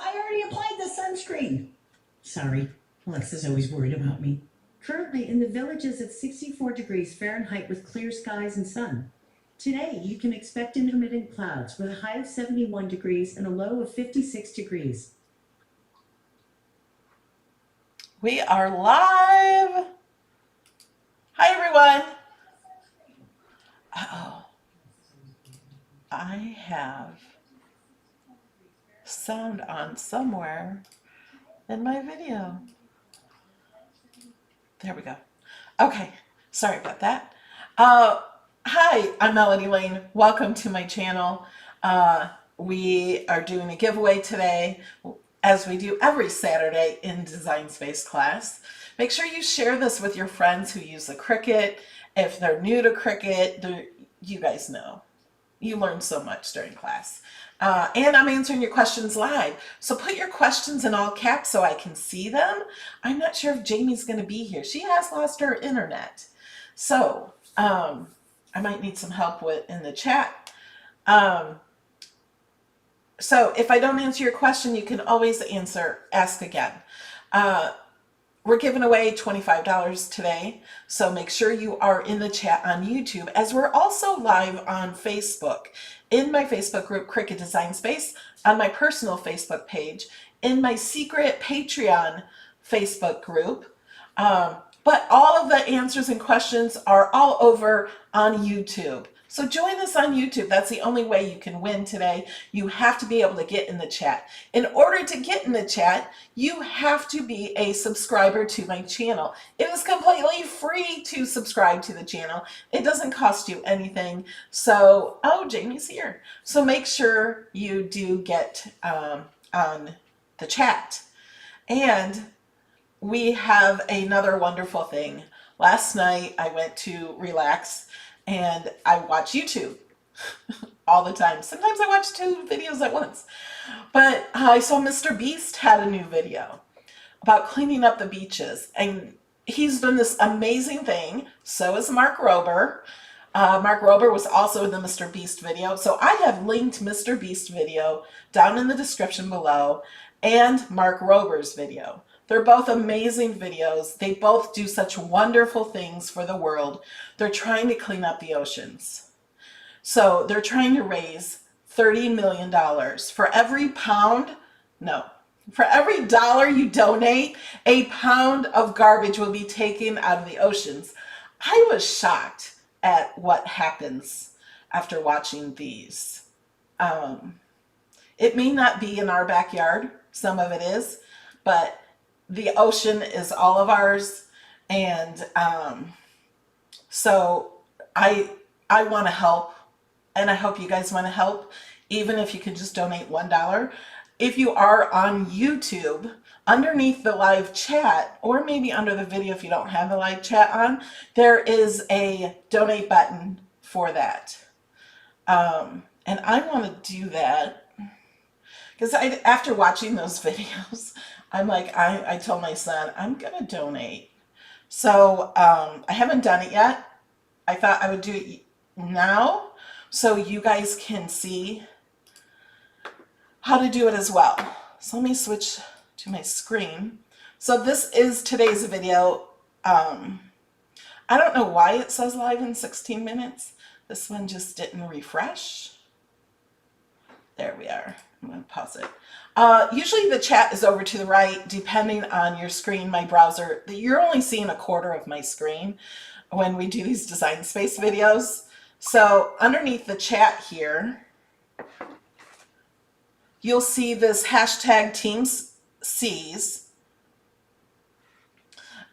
I already applied the sunscreen. Sorry, Alexa's always worried about me. Currently, in the villages, it's 64 degrees Fahrenheit with clear skies and sun. Today, you can expect intermittent clouds with a high of 71 degrees and a low of 56 degrees. We are live. Hi, everyone. Uh-oh. I have sound on somewhere in my video. There we go. Okay, sorry about that. Hi, I'm Melody Lane. Welcome to my channel. We are doing a giveaway today, as we do every Saturday in Design Space class. Make sure you share this with your friends who use the Cricut. If they're new to Cricut, you guys know. You learn so much during class. And I'm answering your questions live. So put your questions in all caps so I can see them. I'm not sure if Jamie's going to be here. She has lost her internet. So I might need some help in the chat. So if I don't answer your question, you can always ask again. We're giving away $25 today, so make sure you are in the chat on YouTube, as we're also live on Facebook, in my Facebook group, Cricut Design Space, on my personal Facebook page, in my secret Patreon Facebook group. But all of the answers and questions are all over on YouTube. So join us on YouTube. That's the only way you can win today. You have to be able to get in the chat. In order to get in the chat, you have to be a subscriber to my channel. It is completely free to subscribe to the channel. It doesn't cost you anything. So, oh, Jamie's here. So make sure you do get on the chat. And we have another wonderful thing. Last night I went to relax and I watch YouTube all the time. Sometimes I watch 2 videos at once. But I saw Mr. Beast had a new video about cleaning up the beaches. And he's done this amazing thing. So is Mark Rober. Mark Rober was also in the Mr. Beast video. So I have linked Mr. Beast video down in the description below and Mark Rober's video. They're both amazing videos. They both do such wonderful things for the world. They're trying to clean up the oceans. So they're trying to raise $30 million. For every dollar you donate, a pound of garbage will be taken out of the oceans. I was shocked at what happens after watching these. It may not be in our backyard. Some of it is, but the ocean is all of ours, and so I want to help, and I hope you guys want to help, even if you could just donate $1. If you are on YouTube, underneath the live chat, or maybe under the video if you don't have the live chat on, there is a donate button for that. And I want to do that because after watching those videos, I'm like, I told my son, I'm going to donate. So I haven't done it yet. I thought I would do it now so you guys can see how to do it as well. So let me switch to my screen. So this is today's video. I don't know why it says live in 16 minutes. This one just didn't refresh. There we are. I'm going to pause it. Usually the chat is over to the right, depending on your screen, my browser. You're only seeing a quarter of my screen when we do these Design Space videos. So underneath the chat here, you'll see this hashtag teamseas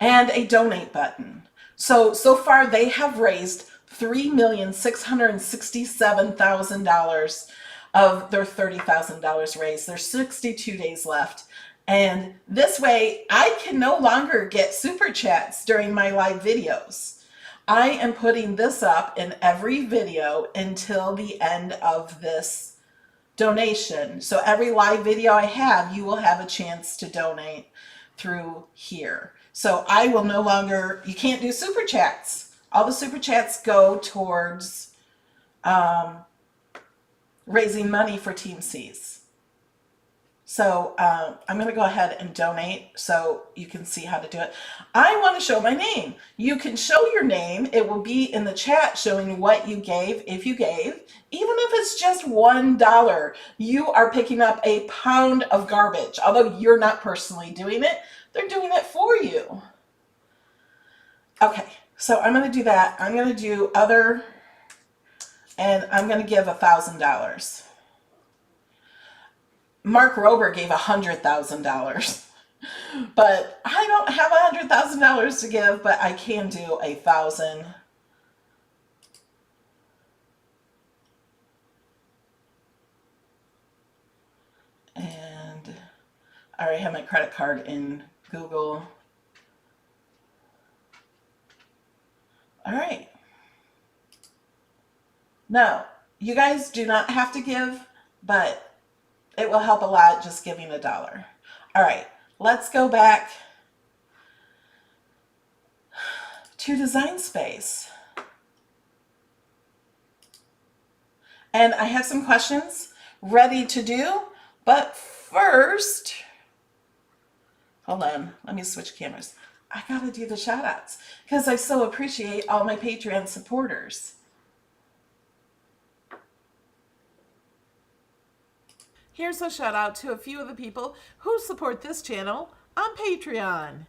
and a donate button. So far they have raised $3,667,000 of their $30,000 raised. There's 62 days left. And this way I can no longer get super chats during my live videos. I am putting this up in every video until the end of this donation. So every live video I have, you will have a chance to donate through here. So I will no longer, you can't do super chats. All the super chats go towards raising money for Team Seas. So I'm going to go ahead and donate so you can see how to do it. I want to show my name. You can show your name. It will be in the chat showing what you gave, if you gave. Even if it's just $1, you are picking up a pound of garbage. Although you're not personally doing it, they're doing it for you. Okay, so I'm going to do that. I'm going to do other, and I'm going to give $1,000. Mark Rober gave $100,000, but I don't have $100,000 to give, but I can do 1,000. And I already have my credit card in Google. All right. Now, you guys do not have to give, but it will help a lot just giving $1. All right, let's go back to Design Space. And I have some questions ready to do, but first, hold on, let me switch cameras. I gotta do the shout outs because I so appreciate all my Patreon supporters. Here's a shout out to a few of the people who support this channel on Patreon.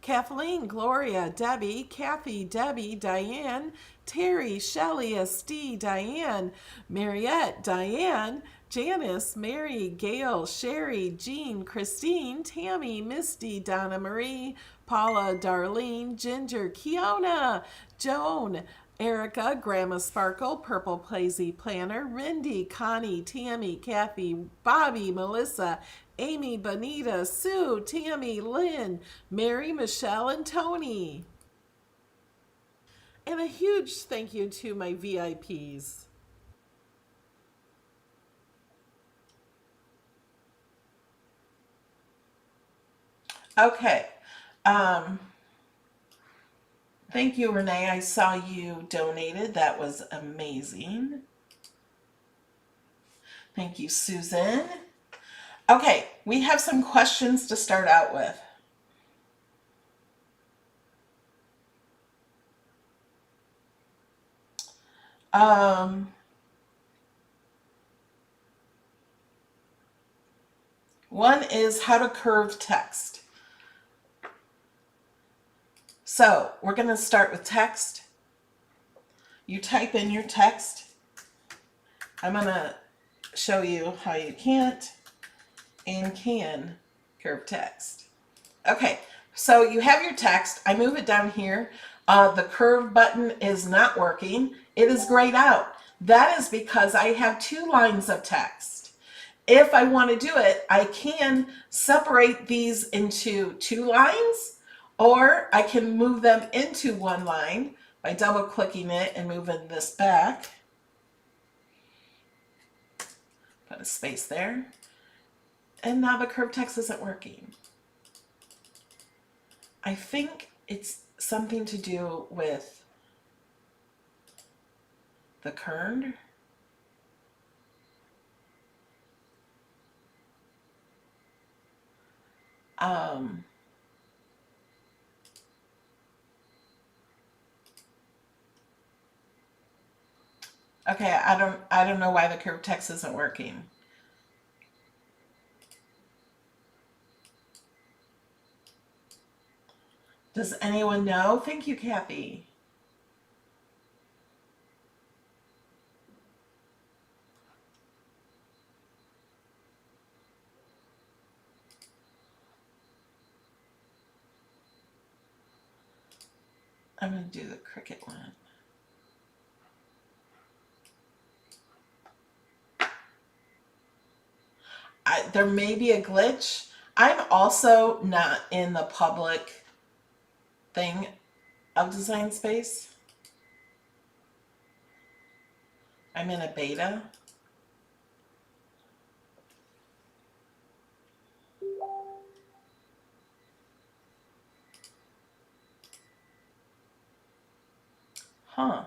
Kathleen, Gloria, Debbie, Kathy, Debbie, Diane, Terry, Shelley, SD, Diane, Mariette, Diane, Janice, Mary, Gail, Sherry, Jean, Christine, Tammy, Misty, Donna Marie, Paula, Darlene, Ginger, Kiona, Joan, Erica, Grandma Sparkle, Purple Plazy Planner, Rindy, Connie, Tammy, Kathy, Bobby, Melissa, Amy, Bonita, Sue, Tammy, Lynn, Mary, Michelle, and Tony. And a huge thank you to my VIPs. Okay. Thank you, Renee. I saw you donated. That was amazing. Thank you, Susan. Okay, we have some questions to start out with. One is how to curve text. So we're going to start with text. You type in your text. I'm going to show you how you can't and can curve text. Okay, so you have your text. I move it down here. The curve button is not working. It is grayed out. That is because I have 2 lines of text. If I want to do it, I can separate these into 2 lines, or I can move them into 1 line by double clicking it and moving this back. Put a space there. And now the curved text isn't working. I think it's something to do with the kern. Okay, I don't know why the curved text isn't working. Does anyone know? Thank you, Kathy. I'm going to do the Cricut one. There may be a glitch. I'm also not in the public thing of Design Space. I'm in a beta. Huh.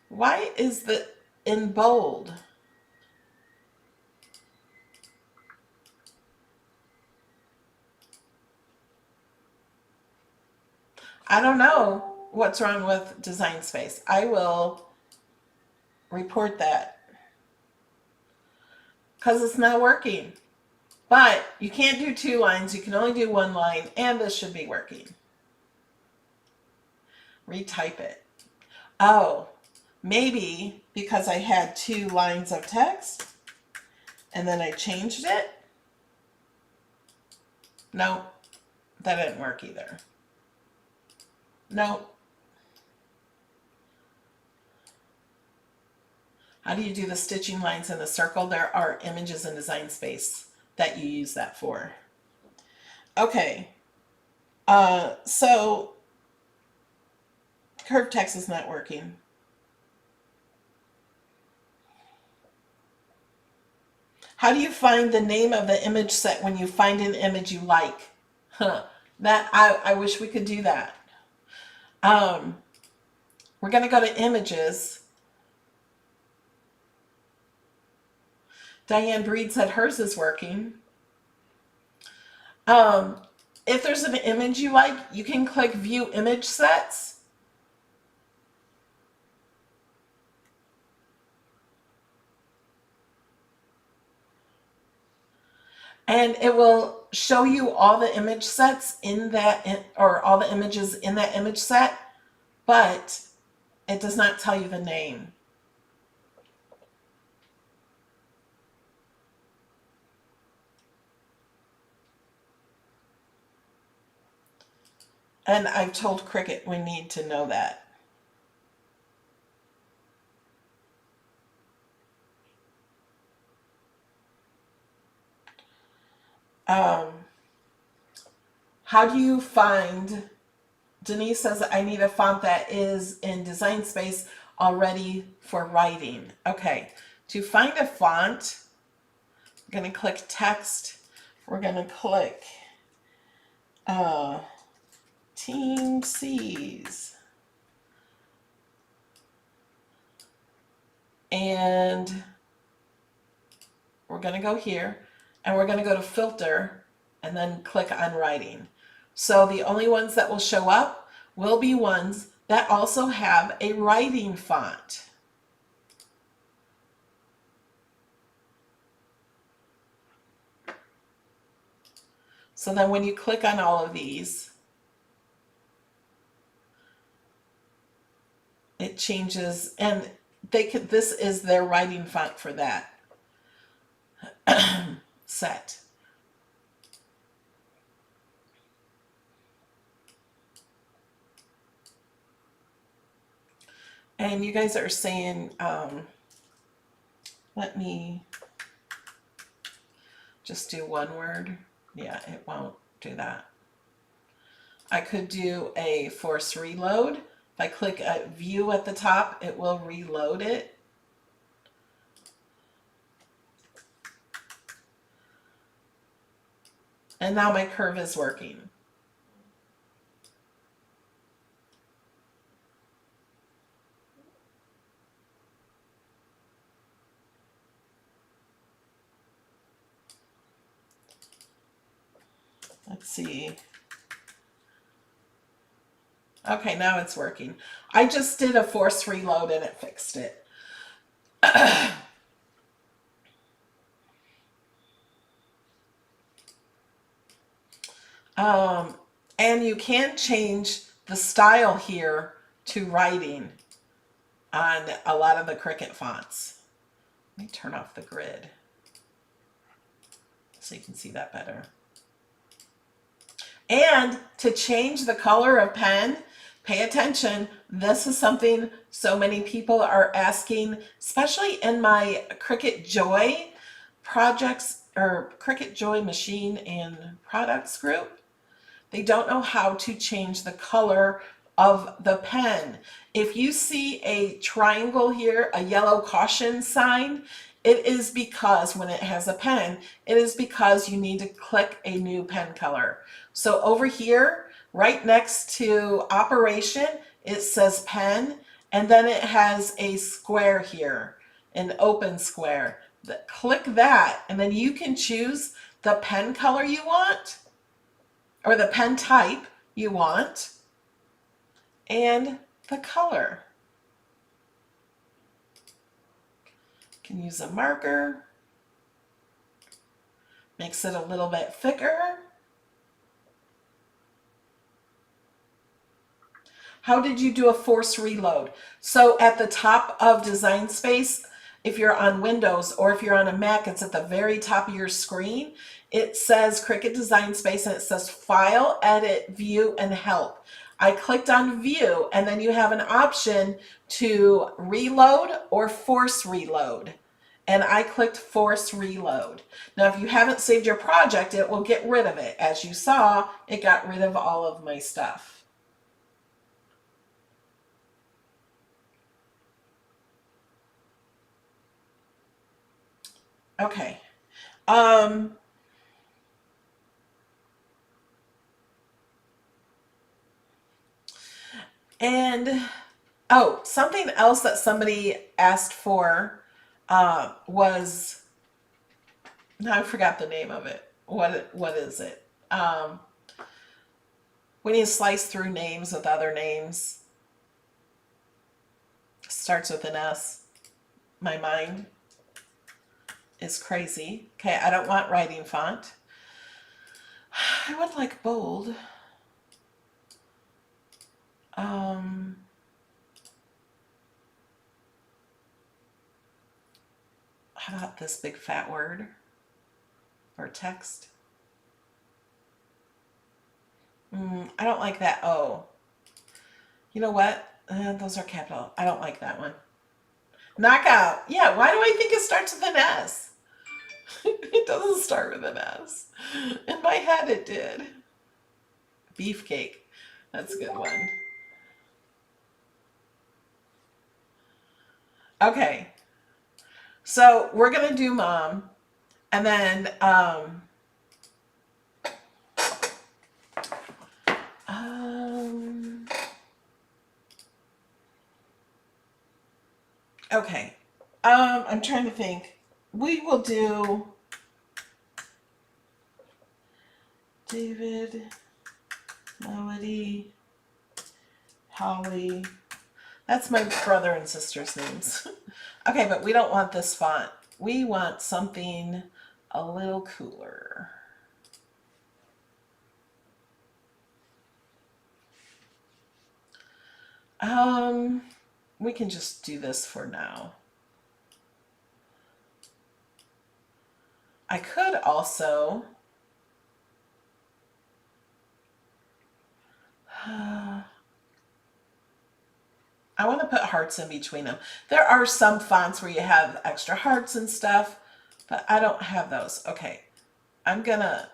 Why is the in bold? I don't know what's wrong with Design Space. I will report that because it's not working. But you can't do 2 lines. You can only do 1 line, and this should be working. Retype it. Oh, maybe because I had 2 lines of text and then I changed it. No, that didn't work either. No. How do you do the stitching lines in the circle? There are images in Design Space that you use that for. Okay. So curved text is not working. How do you find the name of the image set when you find an image you like? That I wish we could do that. We're going to go to images. Diane Breed said hers is working. If there's an image you like, you can click View Image Sets. And it will show you all the image sets in that, or all the images in that image set, but it does not tell you the name. And I've told Cricut we need to know that. How do you find, Denise says, I need a font that is in Design Space already for writing. Okay, to find a font, I'm going to click Text. We're going to click teamseas. And we're going to go here, and we're going to go to Filter, and then click on Writing. So the only ones that will show up will be ones that also have a writing font. So then when you click on all of these, it changes, and this is their writing font for that set. And you guys are saying, let me just do one word. Yeah, it won't do that. I could do a force reload. If I click a view at the top, it will reload it. And now my curve is working. Let's see. Okay, now it's working. I just did a force reload and it fixed it. And you can change the style here to writing on a lot of the Cricut fonts. Let me turn off the grid so you can see that better. And to change the color of pen, pay attention. This is something so many people are asking, especially in my Cricut Joy projects or Cricut Joy machine and products group. They don't know how to change the color of the pen. If you see a triangle here, a yellow caution sign, it is because when it has a pen, it is because you need to click a new pen color. So over here, right next to operation, it says pen, And then it has a square here, an open square. Click that, and then you can choose the pen color you want, or the pen type you want, and the color. You can use a marker, makes it a little bit thicker. How did you do a force reload? So at the top of Design Space, if you're on Windows or if you're on a Mac, it's at the very top of your screen. It says Cricut Design Space and it says File, Edit, View, and Help. I clicked on View, and then you have an option to reload or force reload. And I clicked force reload. Now, if you haven't saved your project, it will get rid of it. As you saw, it got rid of all of my stuff. Okay. And oh, something else that somebody asked for was, now I forgot the name of it. What is it? We need to slice through names with other names. Starts with an S. My mind is crazy. Okay, I don't want writing font. I would like bold. How about this big fat word or text? I don't like that O. You know what? Those are capital. I don't like that one. Knockout. Yeah, why do I think it starts with an S? It doesn't start with an S. In my head it did. Beefcake. That's a good one. Okay. So we're going to do mom. And then okay. I'm trying to think. We will do David, Melody, Holly. That's my brother and sister's names. Okay, but we don't want this font. We want something a little cooler. We can just do this for now. I could also I want to put hearts in between them. There are some fonts where you have extra hearts and stuff, but I don't have those. Okay, I'm gonna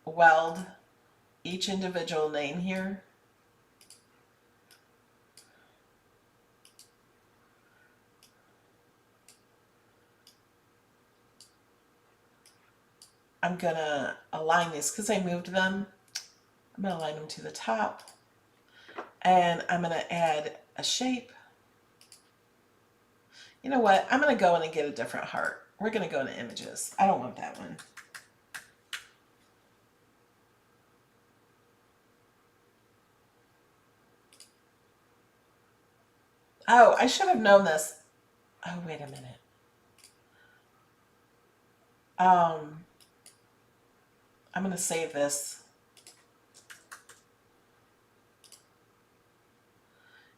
weld each individual name here. I'm gonna align these because I moved them. I'm gonna align them to the top, and I'm gonna add a shape. You know what? I'm gonna go in and get a different heart. We're gonna go into images. I don't want that one. Oh, I should have known this. Oh, wait a minute. I'm going to save this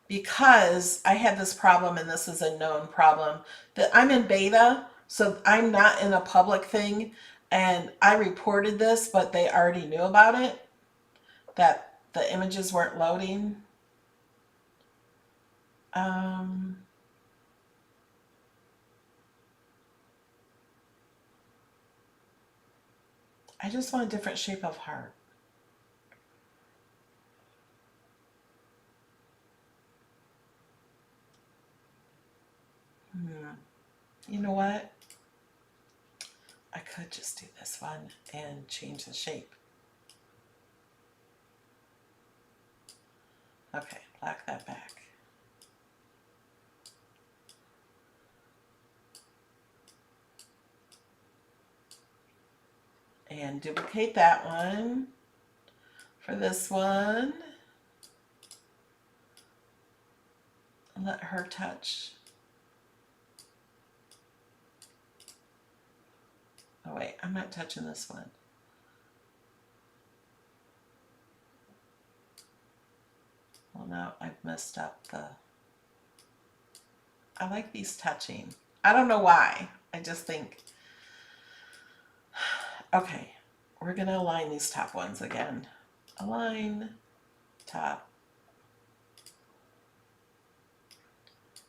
because I had this problem, and this is a known problem, that I'm in beta, so I'm not in a public thing, and I reported this, but they already knew about it, that the images weren't loading. I just want a different shape of heart. You know what? I could just do this one and change the shape. Okay, black that back. And duplicate that one for this one. Let her touch. Oh wait, I'm not touching this one. Well, now I've messed up the... I like these touching. I don't know why. I just think... Okay, we're going to align these top ones again. Align, top.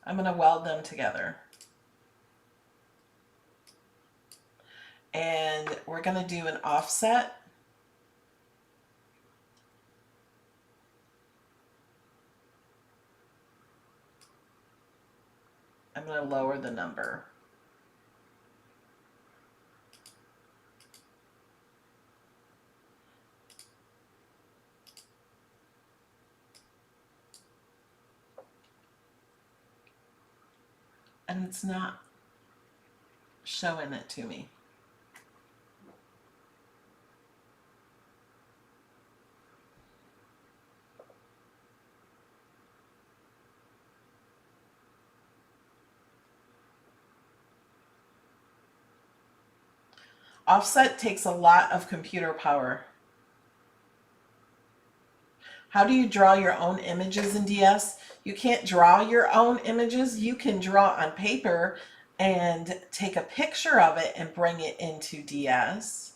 I'm going to weld them together. And we're going to do an offset. I'm going to lower the number. And it's not showing it to me. Offset takes a lot of computer power. How do you draw your own images in DS? You can't draw your own images. You can draw on paper and take a picture of it and bring it into DS.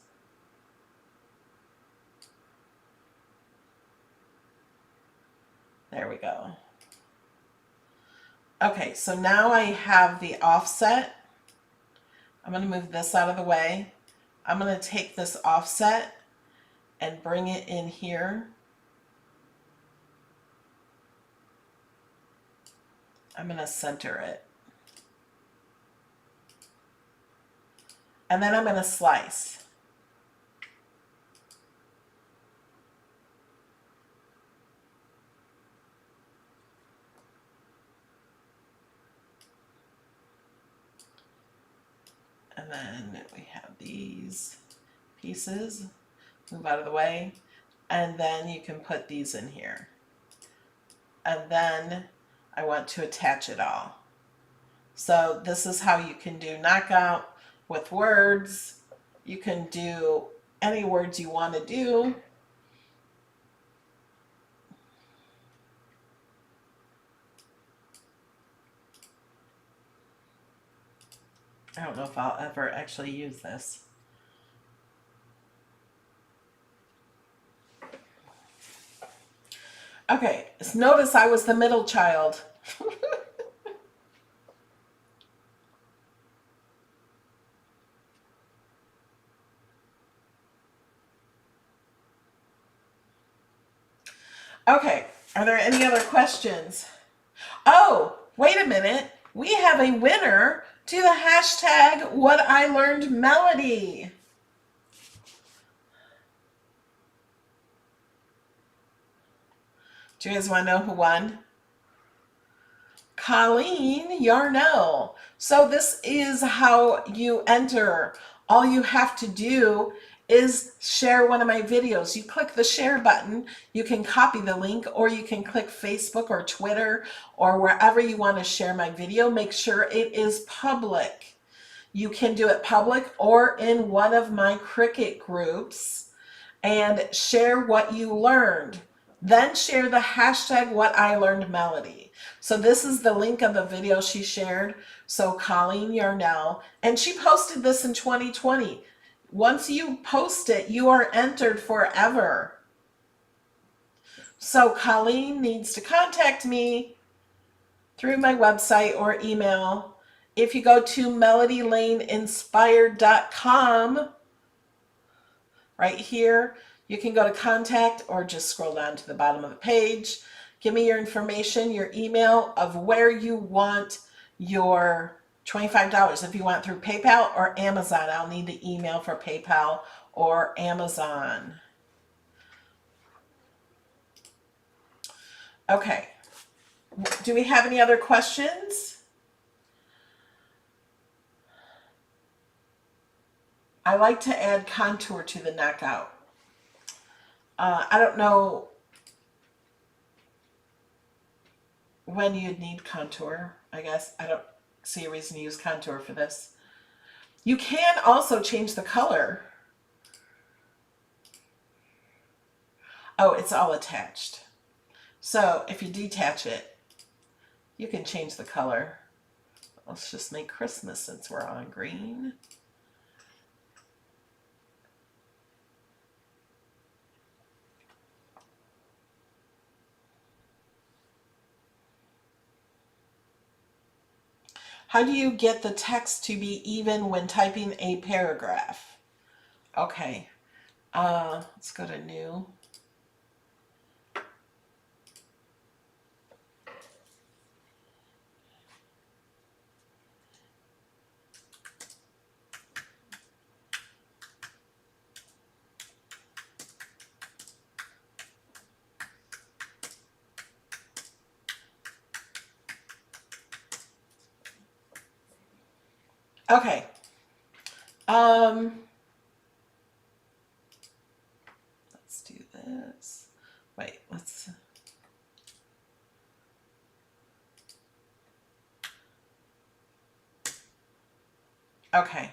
There we go. Okay, so now I have the offset. I'm going to move this out of the way. I'm going to take this offset and bring it in here. I'm going to center it. And then I'm going to slice. And then we have these pieces. Move out of the way. And then you can put these in here. And then I want to attach it all. So this is how you can do knockout with words. You can do any words you want to do. I don't know if I'll ever actually use this. Okay, just notice I was the middle child. Okay, are there any other questions? Oh, wait a minute. We have a winner to the hashtag What I Learned Melody. Do you guys want to know who won? Colleen Yarnell. So this is how you enter. All you have to do is share one of my videos. You click the share button, you can copy the link, or you can click Facebook or Twitter or wherever you want to share my video. Make sure it is public. You can do it public or in one of my Cricut groups and share what you learned. Then share the hashtag What I Learned Melody. So this is the link of the video she shared. So Colleen Yarnell, and she posted this in 2020. Once you post it, you are entered forever. So Colleen needs to contact me through my website or email. If you go to melodylaneinspired.com, right here, you can go to contact or just scroll down to the bottom of the page. Give me your information, your email of where you want your $25. If you want through PayPal or Amazon, I'll need the email for PayPal or Amazon. Okay. Do we have any other questions? I like to add contour to the knockout. I don't know when you'd need contour, I guess. I don't see a reason to use contour for this. You can also change the color. Oh, it's all attached. So if you detach it, you can change the color. Let's just make Christmas since we're on green. How do you get the text to be even when typing a paragraph? Okay, let's go to new. Okay. Let's do this. Wait, let's. Okay.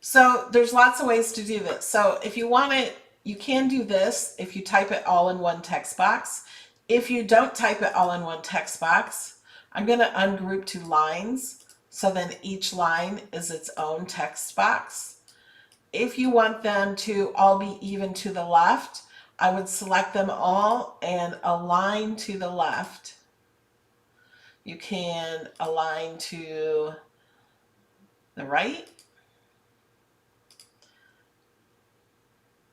So there's lots of ways to do this. So if you want it, you can do this if you type it all in one text box. If you don't type it all in one text box, I'm going to ungroup to lines. So then each line is its own text box. If you want them to all be even to the left, I would select them all and align to the left. You can align to the right.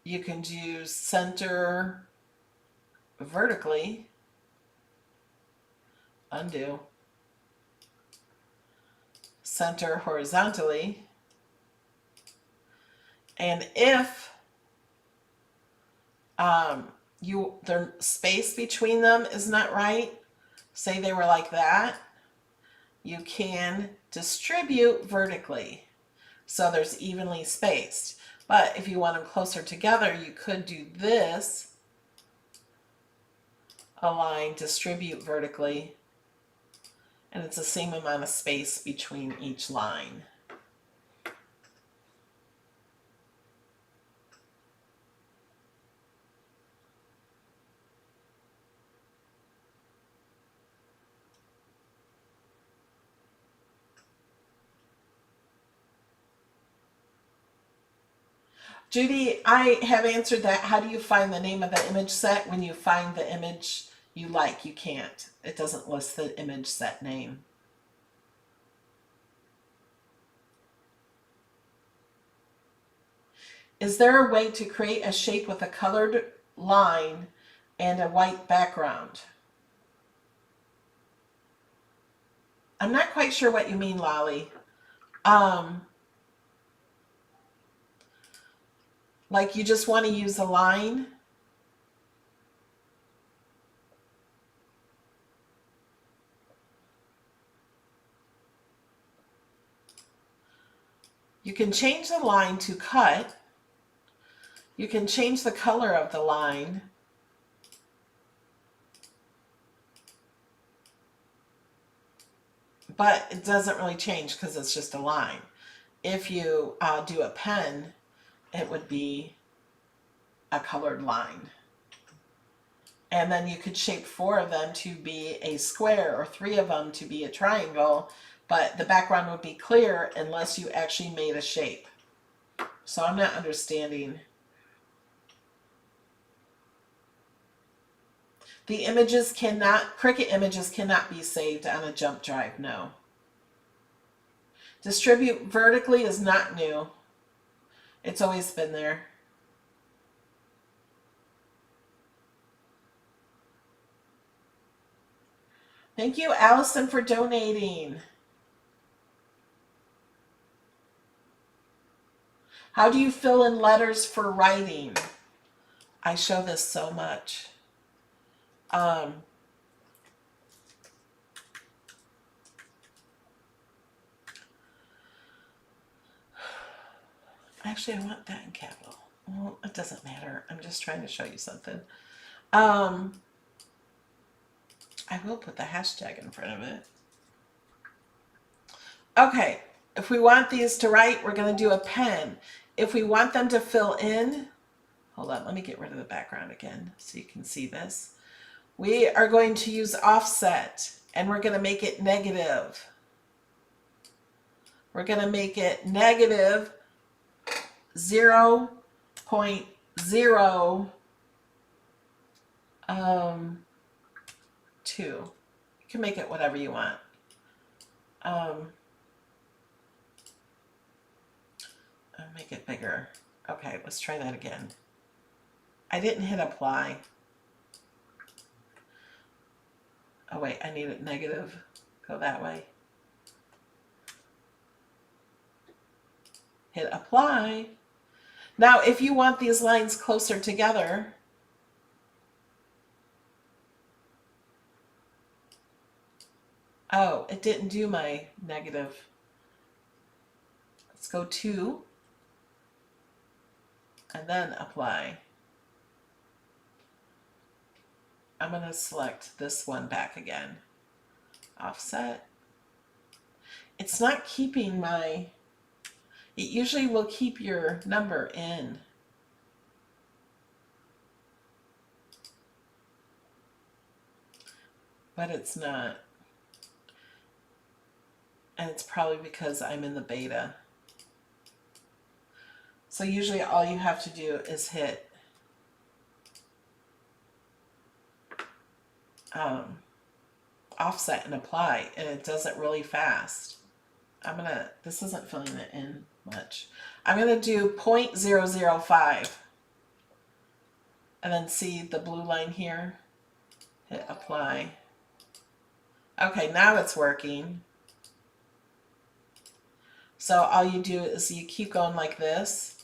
You can do center vertically, undo, center horizontally, and if the space between them is not right, say they were like that, you can distribute vertically so there's evenly spaced. But if you want them closer together, you could do this, align, distribute vertically, and it's the same amount of space between each line. Judy, I have answered that. How do you find the name of the image set when you find the image you like? You can't. It doesn't list the image set name. Is there a way to create a shape with a colored line and a white background? I'm not quite sure what you mean, Lolly. Like you just want to use a line? You can change the line to cut. You can change the color of the line. But it doesn't really change because it's just a line. If you do a pen, it would be a colored line. And then you could shape 4 of them to be a square or 3 of them to be a triangle, but the background would be clear unless you actually made a shape. So I'm not understanding. The images cannot, Cricut images cannot be saved on a jump drive, no. Distribute vertically is not new. It's always been there. Thank you, Allison, for donating. How do you fill in letters for writing? I show this so much. I Actually, I want that in capital. Well, it doesn't matter. I'm just trying to show you something. I will put the hashtag in front of it. Okay, if we want these to write, we're going to do a pen. If we want them to fill in, hold on, let me get rid of the background again so you can see this. We are going to use offset, and we're going to make it negative. We're going to make it negative 0.0 2. You can make it whatever you want. I'll make it bigger. Okay, let's try that again. I didn't hit apply. Oh wait, I need it negative. Go that way. Hit apply. Now, if you want these lines closer together, oh, it didn't do my negative. Let's go 2 and then apply. I'm going to select this one back again. Offset. It's not keeping my, it usually will keep your number in. But it's not. And it's probably because I'm in the beta. So usually all you have to do is hit offset and apply, and it does it really fast. This isn't filling it in much. I'm gonna do 0.005 and then see the blue line here, hit apply. Okay, now it's working. So all you do is you keep going like this.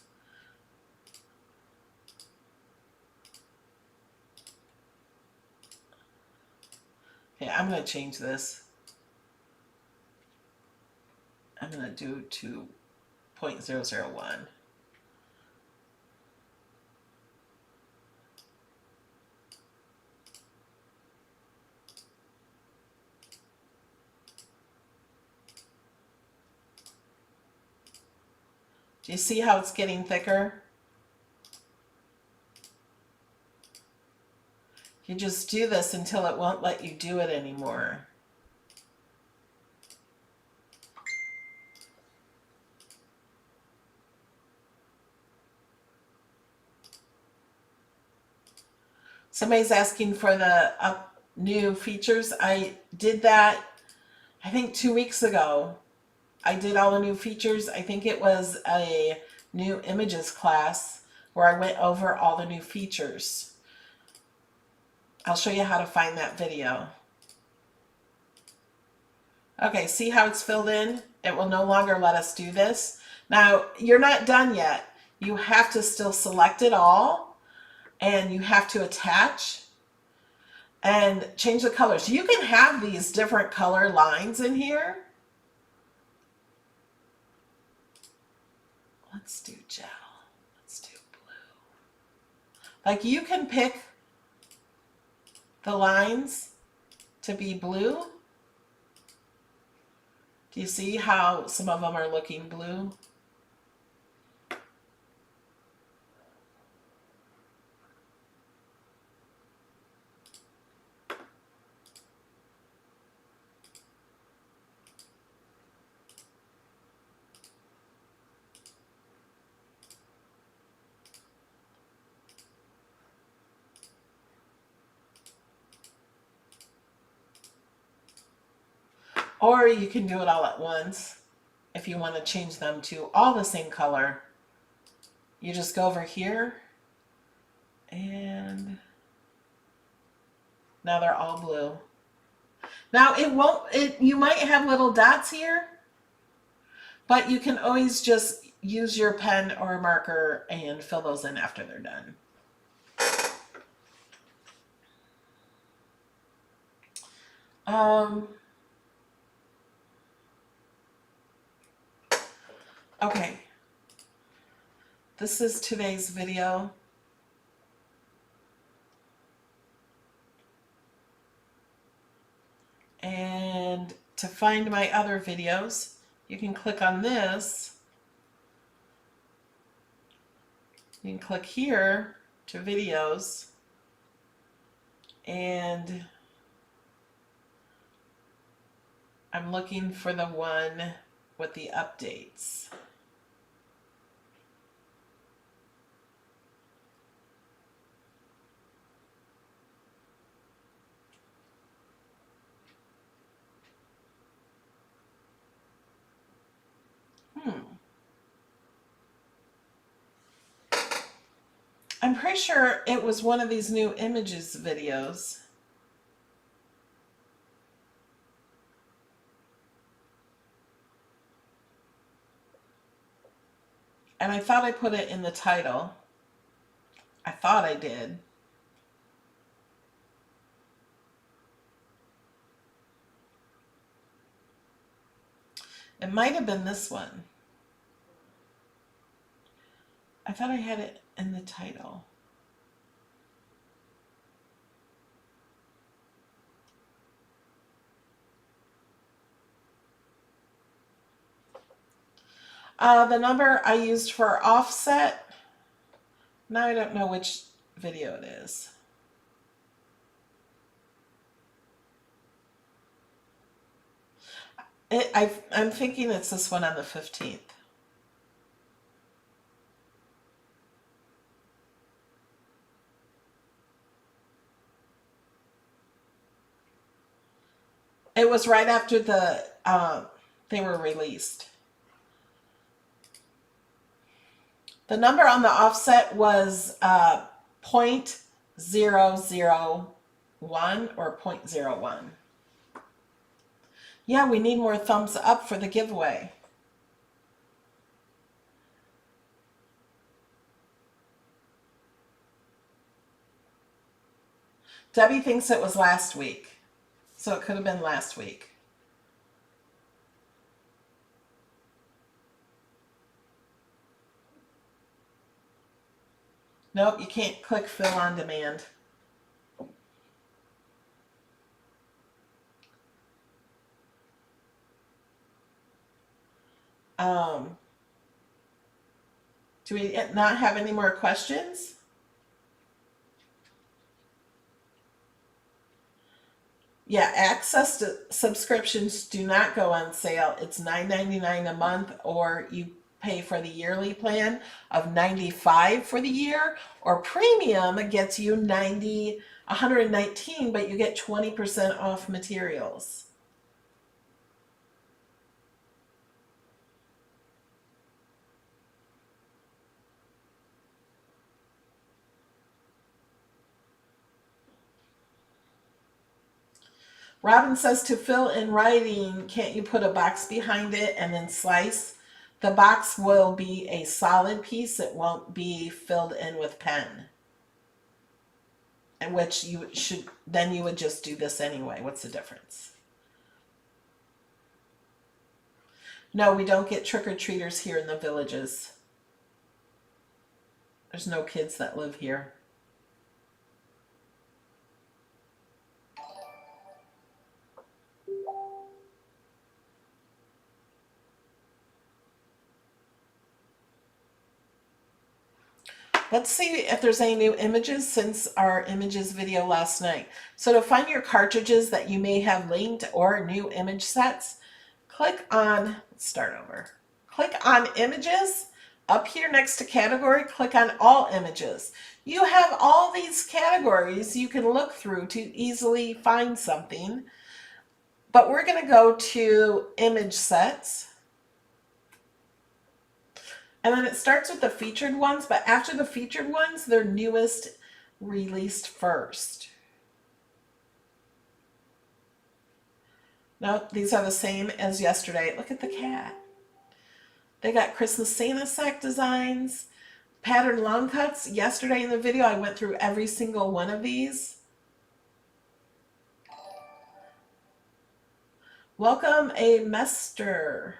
Okay, I'm going to change this. I'm going to do to 0.001. Do you see how it's getting thicker? You just do this until it won't let you do it anymore. Somebody's asking for the new features. I did that, I think 2 weeks ago. I did all the new features. I think it was a new images class where I went over all the new features. I'll show you how to find that video. Okay, see how it's filled in? It will no longer let us do this. Now, you're not done yet. You have to still select it all, and you have to attach and change the colors. You can have these different color lines in here. Let's do gel. Let's do blue. Like, you can pick the lines to be blue. Do you see how some of them are looking blue? Or you can do it all at once if you want to change them to all the same color. You just go over here and now they're all blue. Now you might have little dots here, but you can always just use your pen or a marker and fill those in after they're done. Okay. This is today's video. And to find my other videos, you can click on this. You can click here to videos, and I'm looking for the one with the updates. I'm pretty sure it was one of these new images videos. And I thought I put it in the title. I thought I did. It might have been this one. I thought I had it in the title. The number I used for offset, now I don't know which video it is. I'm thinking it's this one on the 15th. It was right after they were released. The number on the offset was 0.001 or 0.01. Yeah, we need more thumbs up for the giveaway. Debbie thinks it was last week. So it could have been last week. Nope, you can't click fill on demand. Do we not have any more questions? Yeah, access to subscriptions do not go on sale. It's $9.99 a month, or you pay for the yearly plan of $95 for the year, or premium gets you $119, but you get 20% off materials. Robin says to fill in writing, can't you put a box behind it and then slice? The box will be a solid piece. It won't be filled in with pen. And which you should, then you would just do this anyway. What's the difference? No, we don't get trick-or-treaters here in the villages. There's no kids that live here. Let's see if there's any new images since our images video last night. So to find your cartridges that you may have linked or new image sets, click on, let's start over. Click on images. Up here next to category, click on all images. You have all these categories you can look through to easily find something. But we're going to go to image sets. And then it starts with the featured ones, but after the featured ones, they're newest released first. Nope, these are the same as yesterday. Look at the cat. They got Christmas Santa sack designs, pattern long cuts. Yesterday in the video, I went through every single one of these. Welcome a Mester.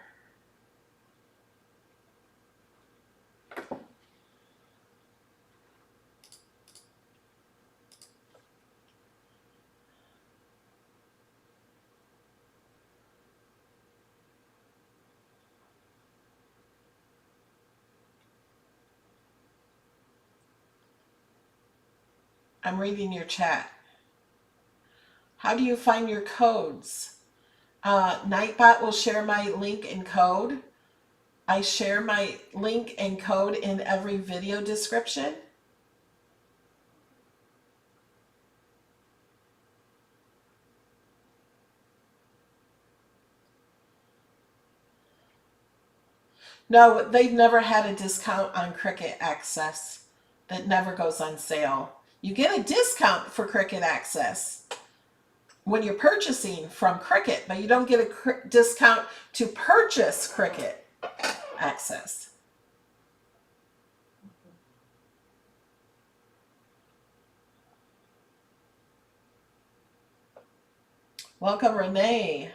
I'm reading your chat. How do you find your codes? Nightbot will share my link and code. I share my link and code in every video description. No, they've never had a discount on Cricut Access. That never goes on sale. You get a discount for Cricut Access when you're purchasing from Cricut, but you don't get a discount to purchase Cricut Access. Welcome, Renee.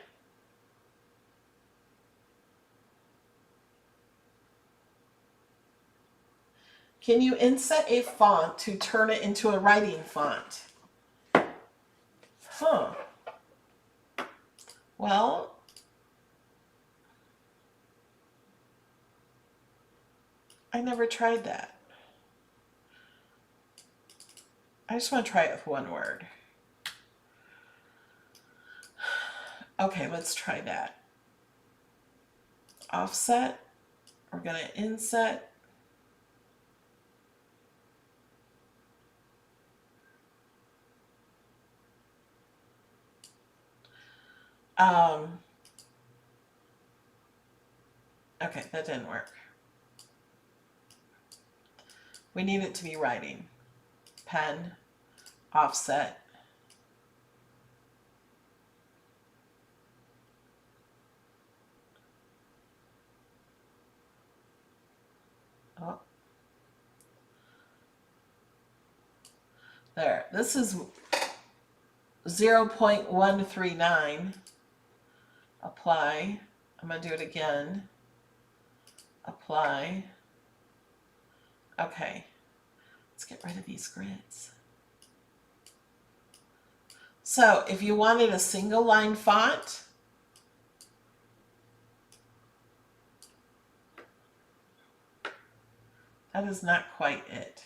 Can you inset a font to turn it into a writing font? Huh. Well, I never tried that. I just want to try it with one word. Okay, let's try that. Offset. We're going to inset. Okay, that didn't work. We need it to be writing. Pen, offset. Oh. There, this is 0.139. Apply. I'm going to do it again. Apply. Okay. Let's get rid of these grids. So if you wanted a single line font, that is not quite it.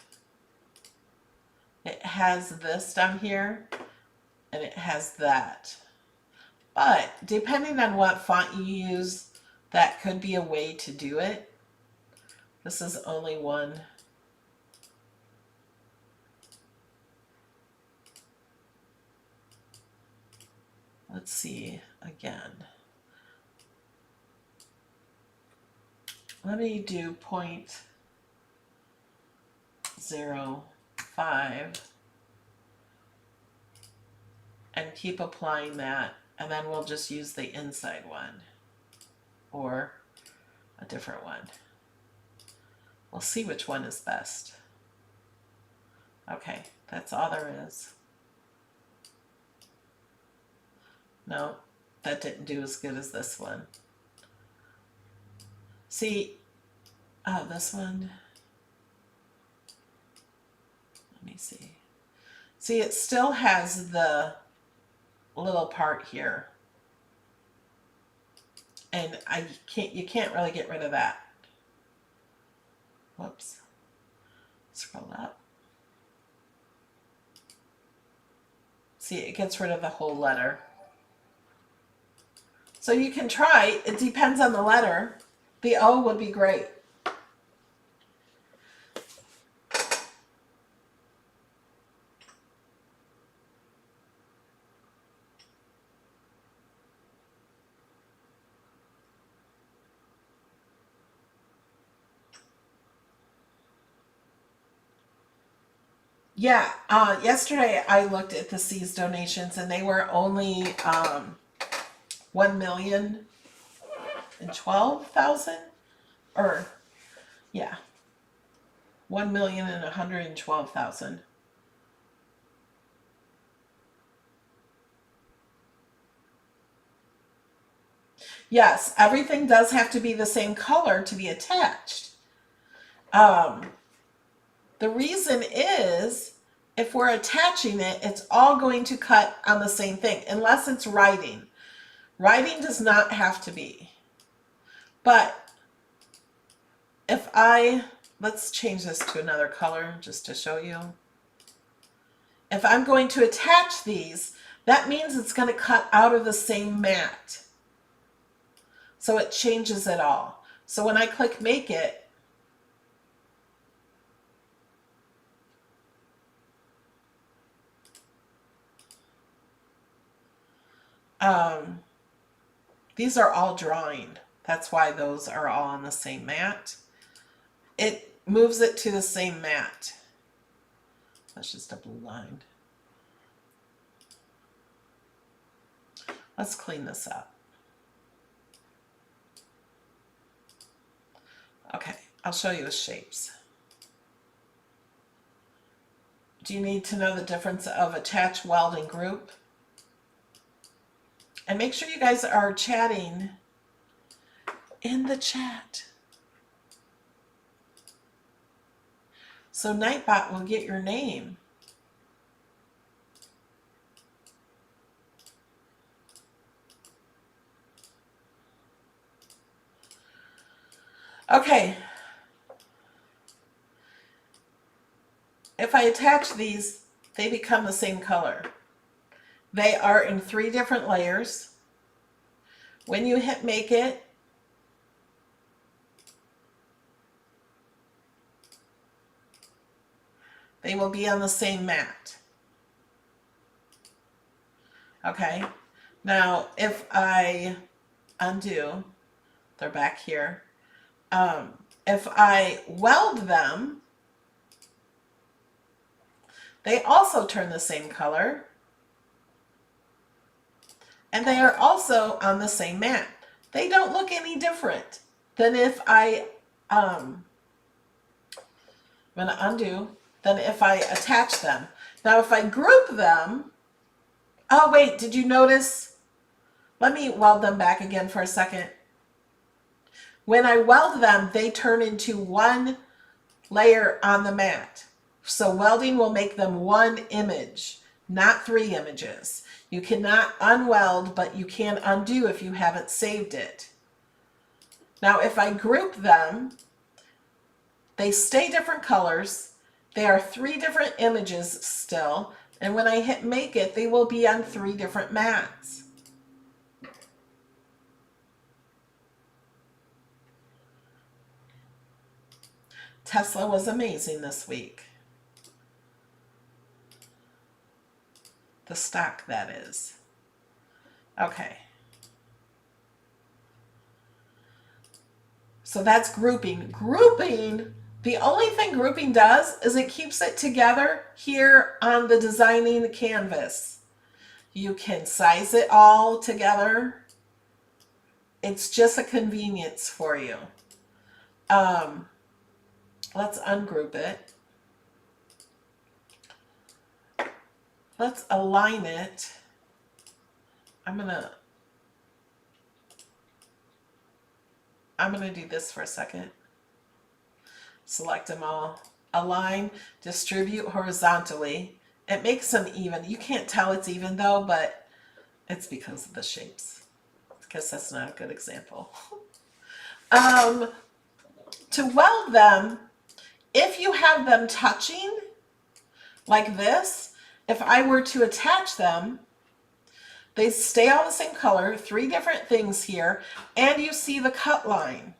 It has this down here and it has that. But depending on what font you use, that could be a way to do it. This is only one. Let's see again. Let me do 0.05 and keep applying that, and then we'll just use the inside one or a different one. We'll see which one is best. Okay, that's all there is. No, that didn't do as good as this one. See, oh, this one. Let me see. See, it still has the little part here. And you can't really get rid of that. Whoops. Scroll up. See, it gets rid of the whole letter. So you can try, it depends on the letter. The O would be great. Yeah, yesterday I looked at the Seas donations and they were only 1,012,000, or yeah, 1,112,000. Yes, everything does have to be the same color to be attached. The reason is, if we're attaching it, it's all going to cut on the same thing, unless it's writing. Writing does not have to be. But if let's change this to another color just to show you. if I'm going to attach these, that means it's going to cut out of the same mat. So it changes it all. So when I click Make It, these are all drawing. That's why those are all on the same mat. It moves it to the same mat. That's just a blue line. Let's clean this up. Okay, I'll show you the shapes. Do you need to know the difference of attach, weld, and group? And make sure you guys are chatting in the chat. So Nightbot will get your name. Okay. If I attach these, they become the same color. They are in 3 different layers. When you hit Make It, they will be on the same mat. Okay, now if I undo, they're back here. If I weld them, they also turn the same color. And they are also on the same mat. They don't look any different than if I'm going to undo, than if I attach them. Now if I group them, oh wait, did you notice? Let me weld them back again for a second. When I weld them, they turn into one layer on the mat. So welding will make them one image, not 3 images. You cannot unweld, but you can undo if you haven't saved it. Now, if I group them, they stay different colors. They are 3 different images still. And when I hit Make It, they will be on 3 different mats. Tesla was amazing this week. The stock, that is. Okay. So that's grouping. Grouping, the only thing grouping does is it keeps it together here on the designing canvas. You can size it all together. It's just a convenience for you. Let's ungroup it. Let's align it. I'm gonna do this for a second. Select them all. Align, distribute horizontally. It makes them even. You can't tell it's even though, but it's because of the shapes. I guess that's not a good example. To weld them, if you have them touching like this, if I were to attach them, they stay all the same color, 3 different things here, and you see the cut line.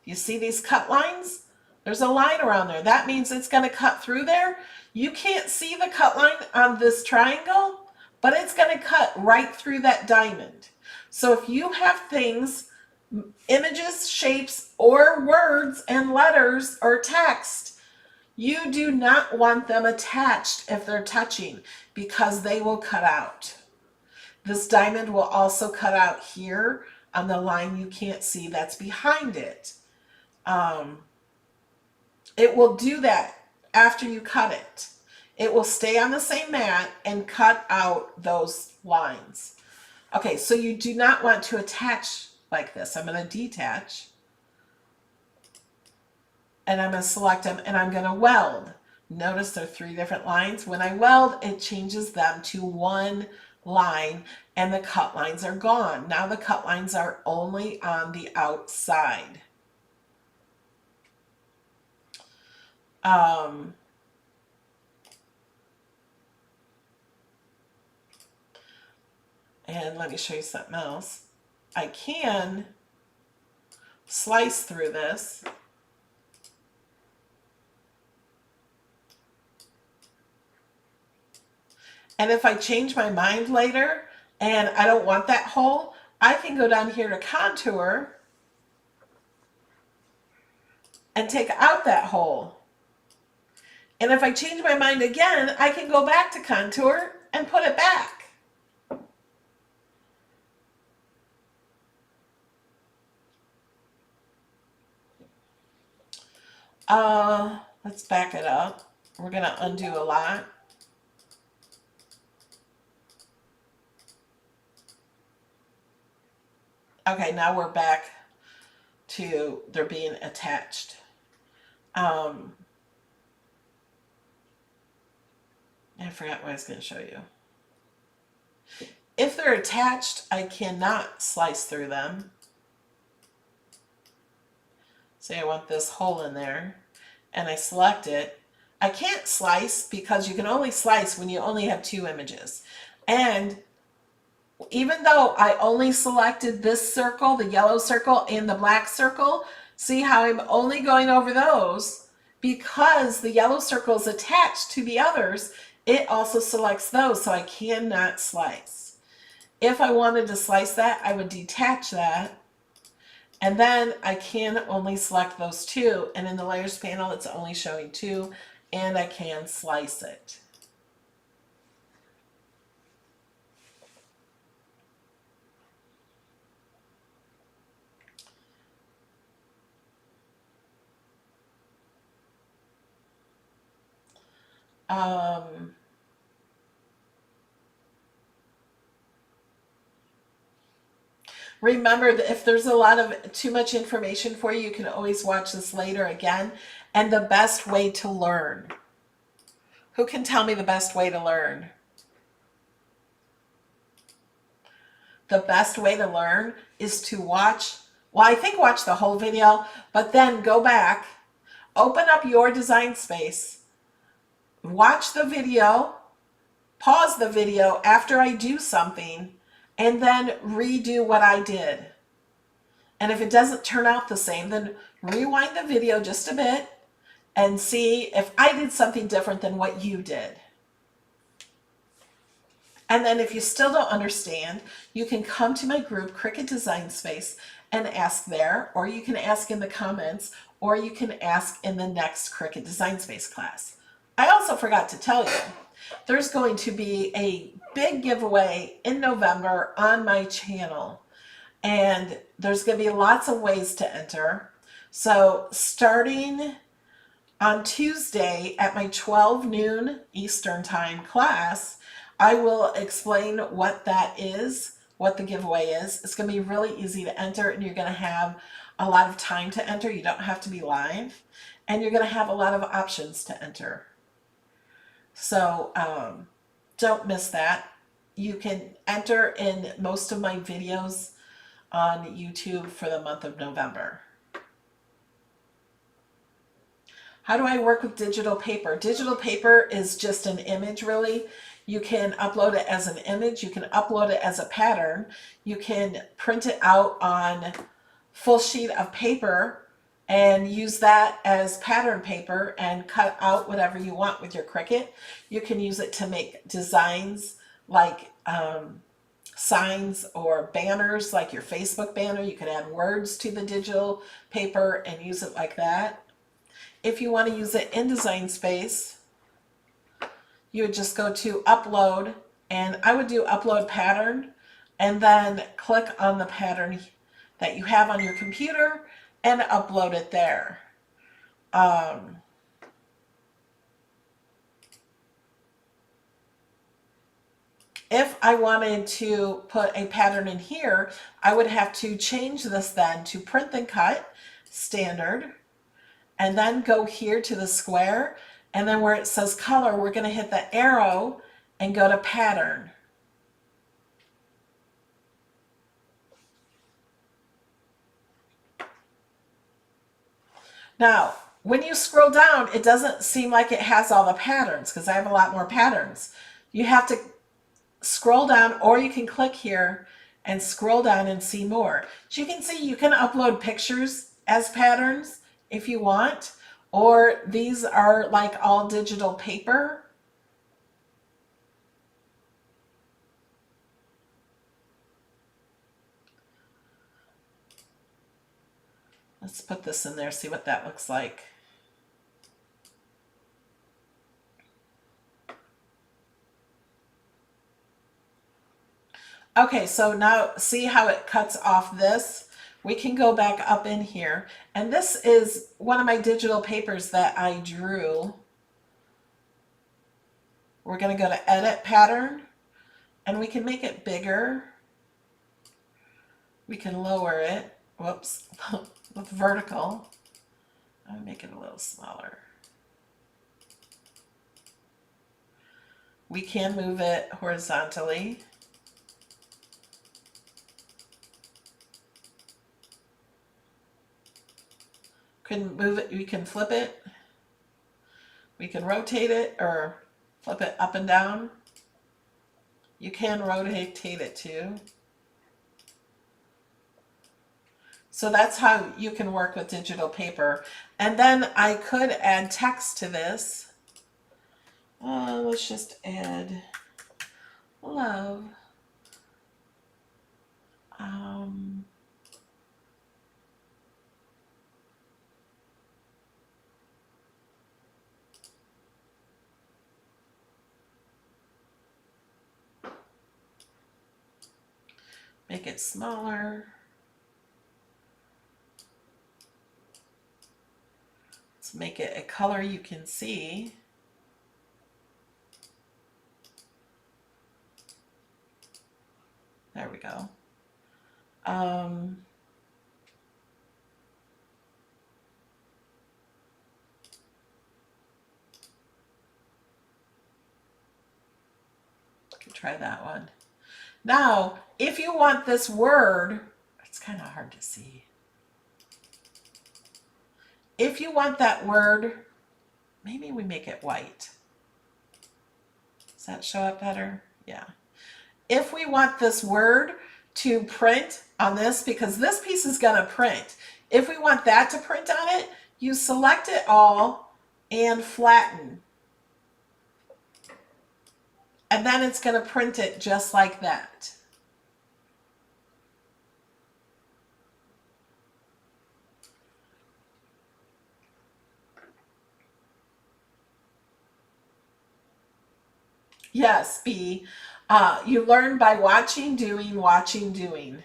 You see these cut lines? There's a line around there. That means it's going to cut through there. You can't see the cut line on this triangle, but it's going to cut right through that diamond. So if you have things, images, shapes, or words and letters or text, you do not want them attached if they're touching because they will cut out. This diamond will also cut out here on the line you can't see that's behind it. It will do that after you cut it. It will stay on the same mat and cut out those lines. Okay, so you do not want to attach like this. I'm going to detach. And I'm going to select them and I'm going to weld. Notice there are 3 different lines. When I weld, it changes them to one line and the cut lines are gone. Now the cut lines are only on the outside. And let me show you something else. I can slice through this. And if I change my mind later and I don't want that hole, I can go down here to contour and take out that hole. And if I change my mind again, I can go back to contour and put it back. Let's back it up. We're going to undo a lot. Okay, now we're back to they're being attached. I forgot what I was going to show you. If they're attached, I cannot slice through them. Say I want this hole in there, and I select it. I can't slice because you can only slice when you only have 2 images. And even though I only selected this circle, the yellow circle and the black circle, see how I'm only going over those because the yellow circle is attached to the others. It also selects those, so I cannot slice. If I wanted to slice that, I would detach that, and then I can only select those 2, and in the layers panel it's only showing 2, and I can slice it. Remember that if there's a lot of too much information for you, you can always watch this later again. And the best way to learn. Who can tell me the best way to learn? The best way to learn is to watch, well, I think watch the whole video, but then go back, open up your design space, watch the video, pause the video after I do something, and then redo what I did. And if it doesn't turn out the same, then rewind the video just a bit and see if I did something different than what you did. And then if you still don't understand, you can come to my group, Cricut Design Space, and ask there, or you can ask in the comments, or you can ask in the next Cricut Design Space class. I also forgot to tell you, there's going to be a big giveaway in November on my channel, and there's going to be lots of ways to enter. So starting on Tuesday at my 12 noon Eastern Time class, I will explain what that is, what the giveaway is. It's going to be really easy to enter, and you're going to have a lot of time to enter. You don't have to be live, and you're going to have a lot of options to enter. So don't miss that. You can enter in most of my videos on YouTube for the month of November. How do I work with digital paper? Digital paper is just an image, really. You can upload it as an image. You can upload it as a pattern. You can print it out on full sheet of paper and use that as pattern paper and cut out whatever you want with your Cricut. You can use it to make designs like signs or banners, like your Facebook banner. You could add words to the digital paper and use it like that. If you want to use it in Design Space, you would just go to upload, and I would do upload pattern, and then click on the pattern that you have on your computer and upload it there. If I wanted to put a pattern in here, I would have to change this then to print and cut, standard, and then go here to the square, and then where it says color, we're going to hit the arrow and go to pattern. Now, when you scroll down, it doesn't seem like it has all the patterns because I have a lot more patterns. You have to scroll down, or you can click here and scroll down and see more. As you can see, you can upload pictures as patterns if you want, or these are like all digital paper. Let's put this in there, see what that looks like. Okay, so now see how it cuts off this? We can go back up in here. And this is one of my digital papers that I drew. We're going to go to Edit Pattern, and we can make it bigger. We can lower it. Whoops, with vertical. I'll make it a little smaller. We can move it horizontally. Can move it, we can flip it. We can rotate it or flip it up and down. You can rotate it too. So that's how you can work with digital paper. And then I could add text to this. Let's just add love. Make it smaller. Let's make it a color you can see. There we go. Could try that one. Now, if you want this word, it's kind of hard to see. If you want that word, maybe we make it white. Does that show up better? Yeah. If we want this word to print on this, because this piece is going to print, if we want that to print on it, you select it all and flatten. And then it's going to print it just like that. Yes, B. You learn by watching, doing, watching, doing.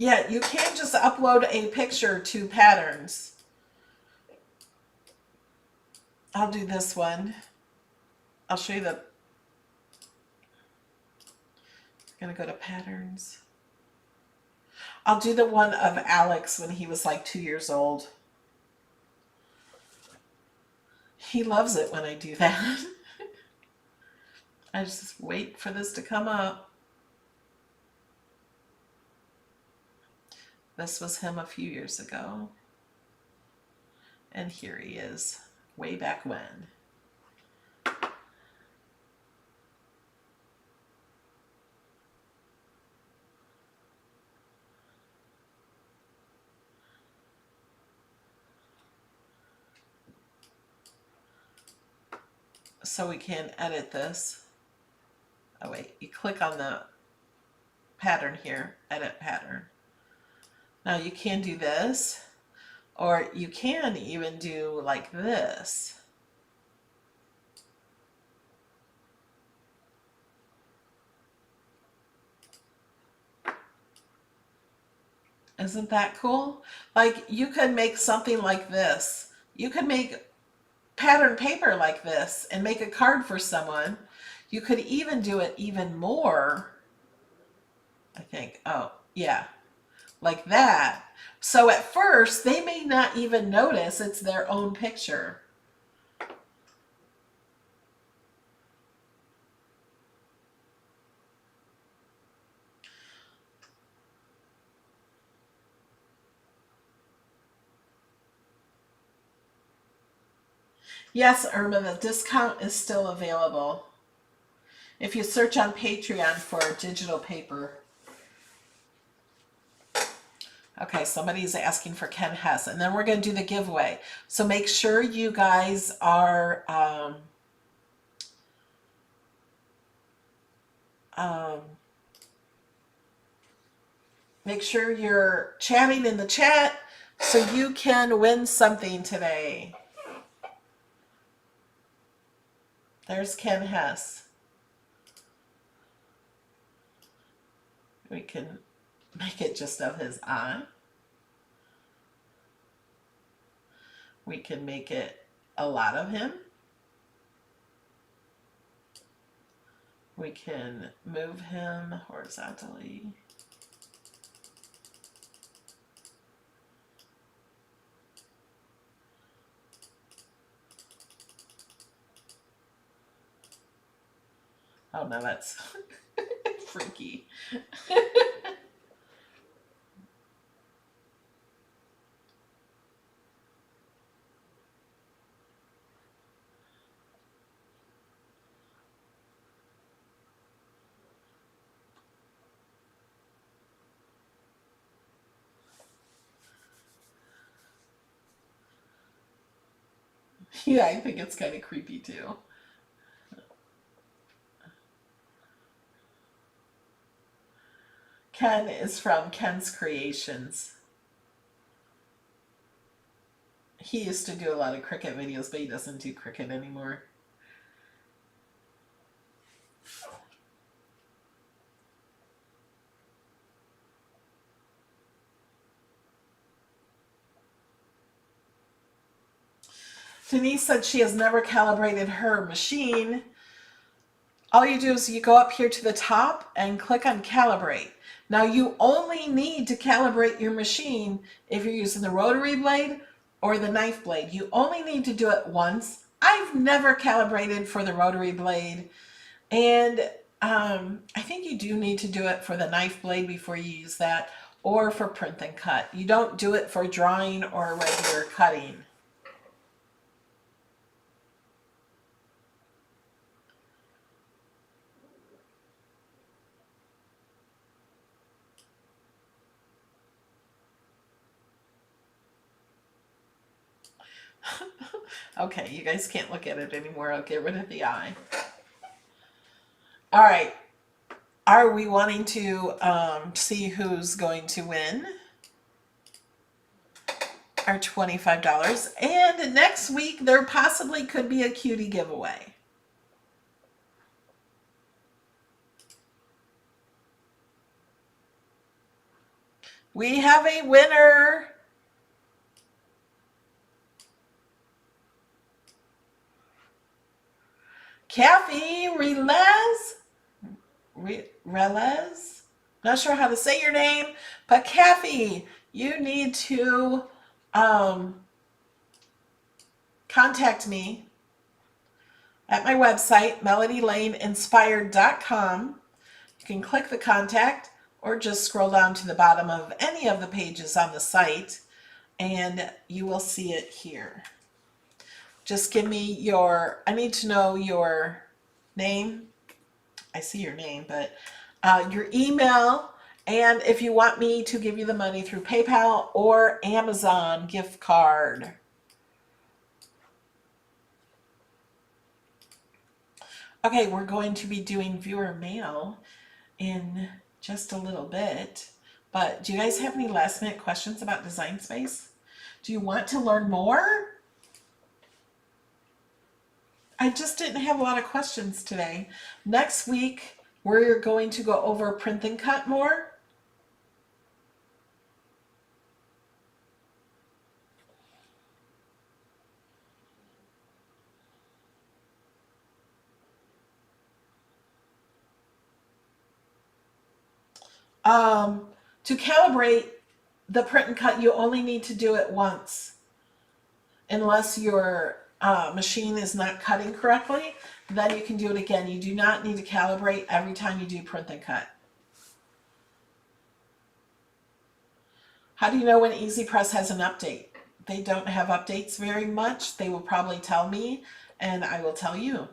Yeah, you can't just upload a picture to patterns. I'll do this one. I'll show you the... I'm going to go to patterns. I'll do the one of Alex when he was like 2 years old. He loves it when I do that. I just wait for this to come up. This was him a few years ago. And here he is, way back when. So we can edit this. Oh wait, you click on the pattern here, edit pattern. Now you can do this, or you can even do like this. Isn't that cool? Like you could make something like this. You could make pattern paper like this and make a card for someone. You could even do it even more, I think. Oh, yeah. Like that. So at first, they may not even notice it's their own picture. Yes, Irma, the discount is still available. If you search on Patreon for digital paper. Okay, somebody's asking for Ken Hess, and then we're going to do the giveaway. So make sure you guys are make sure you're chatting in the chat so you can win something today. There's Ken Hess. We can make it just of his eye. We can make it a lot of him. We can move him horizontally. Oh no, that's freaky. Yeah, I think it's kind of creepy too. Ken is from Ken's Creations. He used to do a lot of Cricut videos, but he doesn't do Cricut anymore. Denise said she has never calibrated her machine. All you do is you go up here to the top and click on Calibrate. Now you only need to calibrate your machine if you're using the rotary blade or the knife blade. You only need to do it once. I've never calibrated for the rotary blade, and I think you do need to do it for the knife blade before you use that, or for print and cut. You don't do it for drawing or regular cutting. Okay, you guys can't look at it anymore. I'll get rid of the eye. All right. Are we wanting to see who's going to win our $25? And next week, there possibly could be a cutie giveaway. We have a winner. Kathy Relez. Not sure how to say your name, but Kathy, you need to contact me at my website, melodylaneinspired.com. You can click the contact or just scroll down to the bottom of any of the pages on the site and you will see it here. Just give me I need to know your name. I see your name, but your email, and if you want me to give you the money through PayPal or Amazon gift card. Okay, we're going to be doing viewer mail in just a little bit, but do you guys have any last minute questions about Design Space? Do you want to learn more? I just didn't have a lot of questions today. Next week, we're going to go over print and cut more. To calibrate the print and cut, you only need to do it once. Unless your machine is not cutting correctly, then you can do it again. You do not need to calibrate every time you do print and cut. How do you know when EasyPress has an update? they don't have updates very much, they will probably tell me, and I will tell you.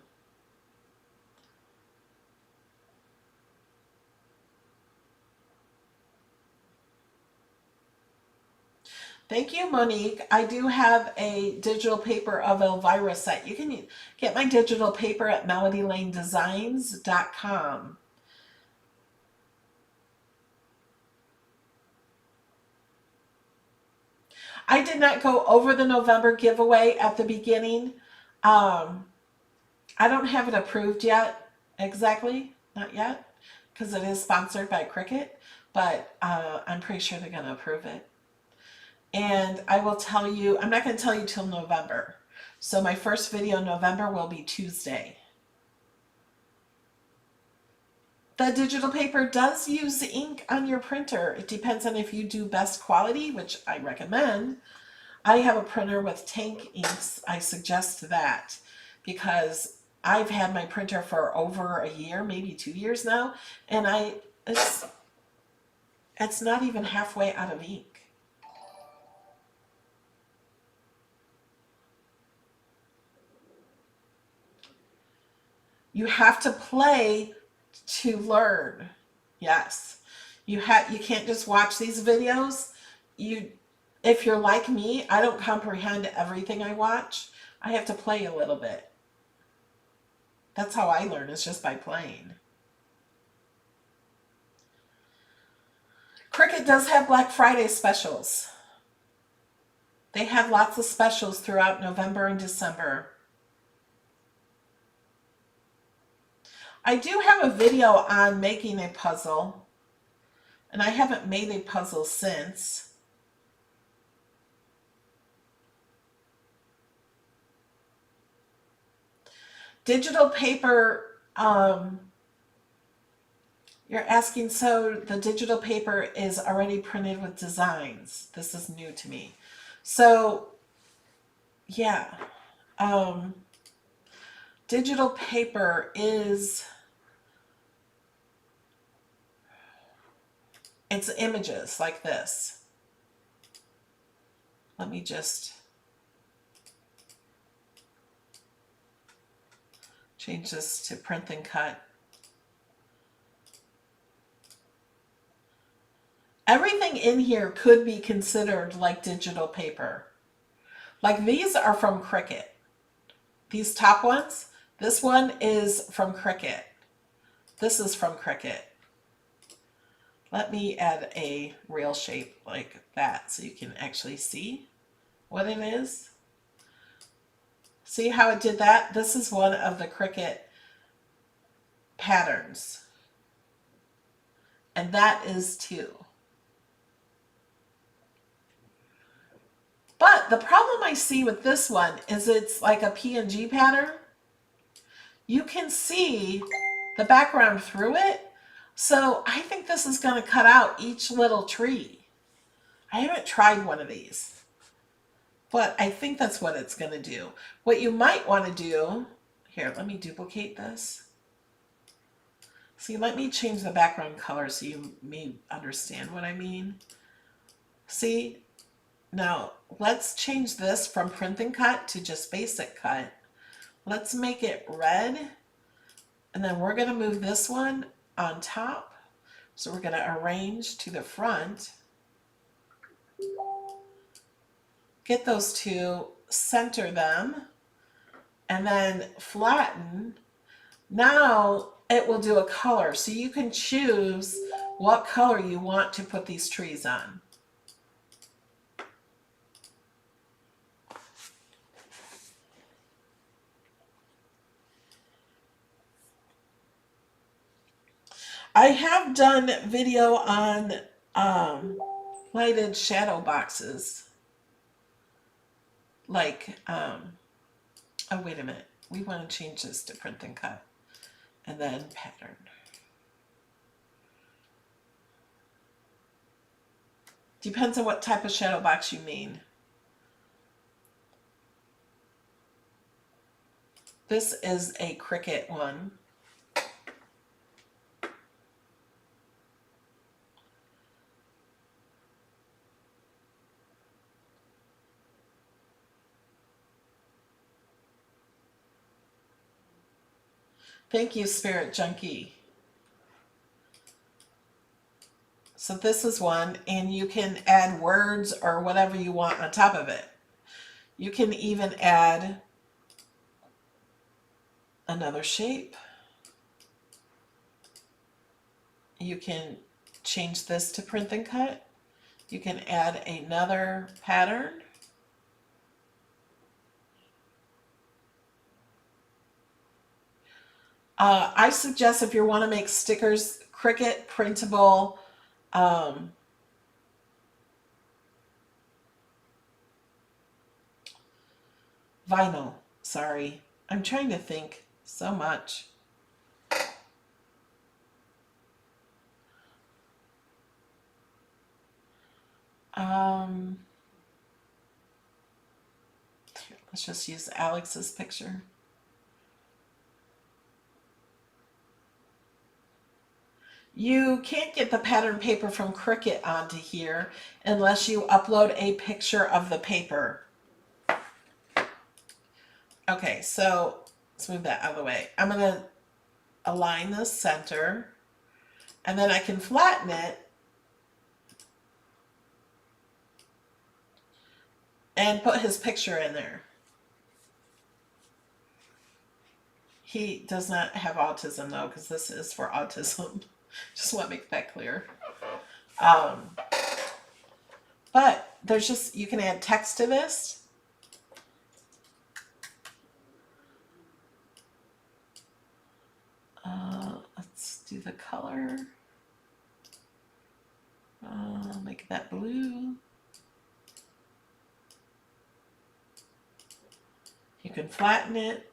Thank you, Monique. I do have a digital paper of Elvira set. You can get my digital paper at melodylanedesigns.com. I did not go over the November giveaway at the beginning. I don't have it approved yet, exactly, not yet, because it is sponsored by Cricut, but I'm pretty sure they're going to approve it. And I will tell you, I'm not going to tell you till November. So my first video in November will be Tuesday. The digital paper does use ink on your printer. It depends on if you do best quality, which I recommend. I have a printer with tank inks. I suggest that because I've had my printer for over a year, maybe 2 years now, and it's not even halfway out of ink. You have to play to learn. Yes. You can't just watch these videos. If you're like me, I don't comprehend everything I watch. I have to play a little bit. That's how I learn, is just by playing. Cricut does have Black Friday specials. They have lots of specials throughout November and December. I do have a video on making a puzzle, and I haven't made a puzzle since. Digital paper, you're asking, so the digital paper is already printed with designs. This is new to me. So, yeah, digital paper it's images like this. Let me just change this to print and cut. Everything in here could be considered like digital paper. Like these are from Cricut. These top ones, this one is from Cricut. This is from Cricut. Let me add a real shape like that so you can actually see what it is. See how it did that? This is one of the Cricut patterns. And that is too. But the problem I see with this one is it's like a PNG pattern. You can see the background through it. So I think this is going to cut out each little tree. I haven't tried one of these, but I think that's what it's going to do. What you might want to do, here, let me duplicate this. See, let me change the background color so you may understand what I mean. See, now let's change this from print and cut to just basic cut. Let's make it red, and then we're going to move this one on top. So we're going to arrange to the front. Get those two, center them, and then flatten. Now it will do a color. So you can choose what color you want to put these trees on. I have done video on lighted shadow boxes. Like, oh, wait a minute. We want to change this to print and cut. And then pattern. Depends on what type of shadow box you mean. This is a Cricut one. Thank you, Spirit Junkie. So this is one, and you can add words or whatever you want on top of it. You can even add another shape. You can change this to print and cut. You can add another pattern. I suggest if you want to make stickers, Cricut printable vinyl. Sorry, I'm trying to think so much. Let's just use Alex's picture. You can't get the pattern paper from Cricut onto here unless you upload a picture of the paper. Okay, so let's move that out of the way. I'm going to align this center, and then I can flatten it and put his picture in there. He does not have autism though, because this is for autism. Just want to make that clear. But there's just, you can add text to this. Let's do the color. Make that blue. You can flatten it.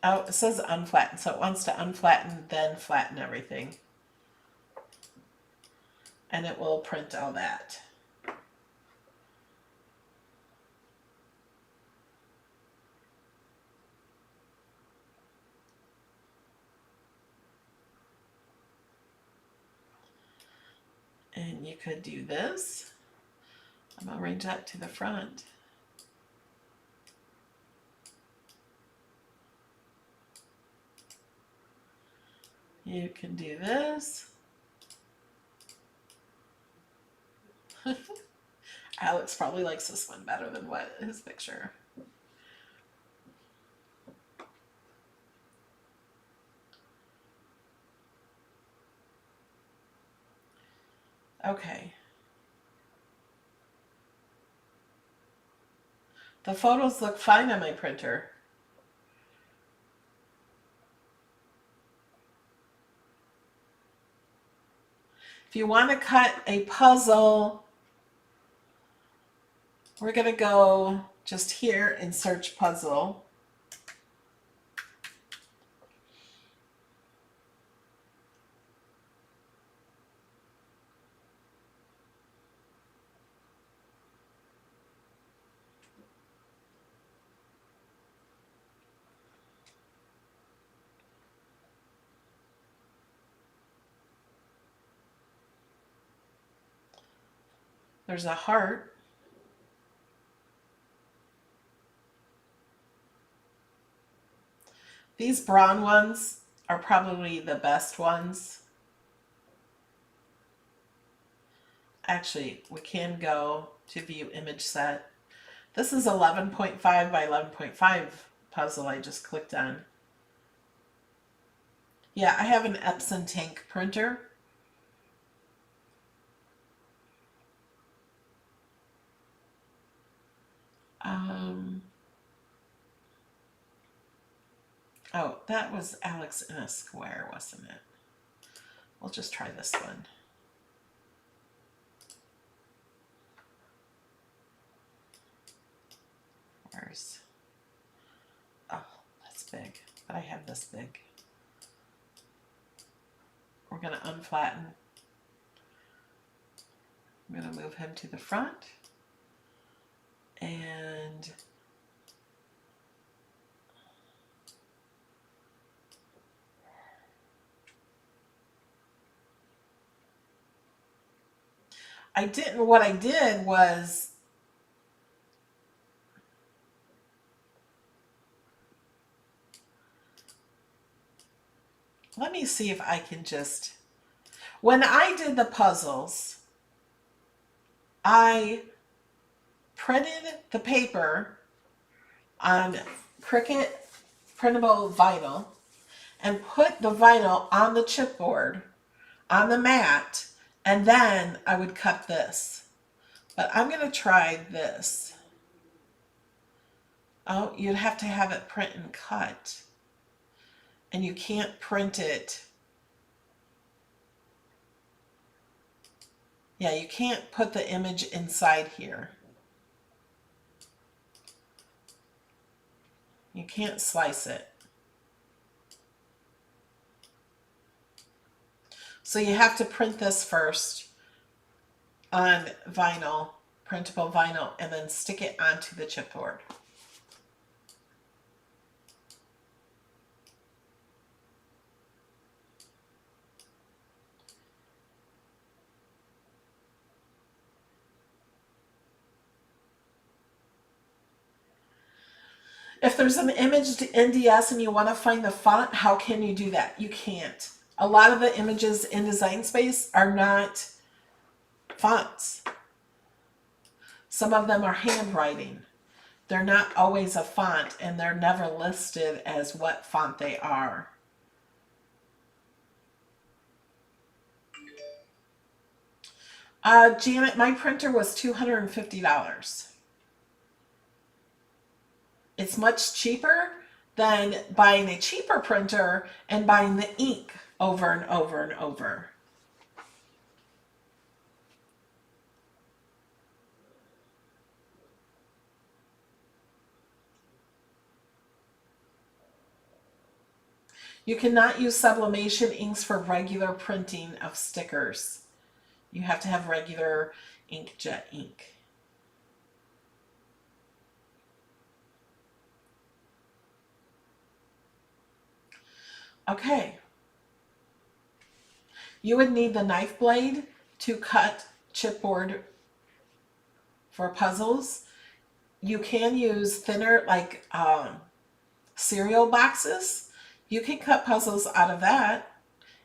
Oh, it says unflatten, so it wants to unflatten, then flatten everything. And it will print all that. And you could do this. I'm going to arrange that to the front. You can do this. Alex probably likes this one better than what his picture. Okay. The photos look fine on my printer. If you want to cut a puzzle, we're going to go just here and search puzzle. There's a heart. These brown ones are probably the best ones. Actually, we can go to view image set. This is 11.5 by 11.5 puzzle I just clicked on. Yeah, I have an Epson tank printer. Oh, that was Alex in a square, wasn't it? We'll just try this one. Where's... Oh, that's big, but I have this big. We're going to unflatten. I'm going to move him to the front. And what I did was let me see if I can just, when I did the puzzles, I printed the paper on Cricut printable vinyl and put the vinyl on the chipboard, on the mat, and then I would cut this. But I'm going to try this. Oh, you'd have to have it print and cut. And you can't print it. Yeah, you can't put the image inside here. You can't slice it. So you have to print this first on vinyl, printable vinyl, and then stick it onto the chipboard. If there's an image to NDS and you want to find the font, how can you do that? You can't. A lot of the images in Design Space are not fonts. Some of them are handwriting. They're not always a font, and they're never listed as what font they are. Janet, my printer was $250. It's much cheaper than buying a cheaper printer and buying the ink over and over and over. You cannot use sublimation inks for regular printing of stickers. You have to have regular inkjet ink. Okay. You would need the knife blade to cut chipboard for puzzles. You can use thinner, like cereal boxes. You can cut puzzles out of that,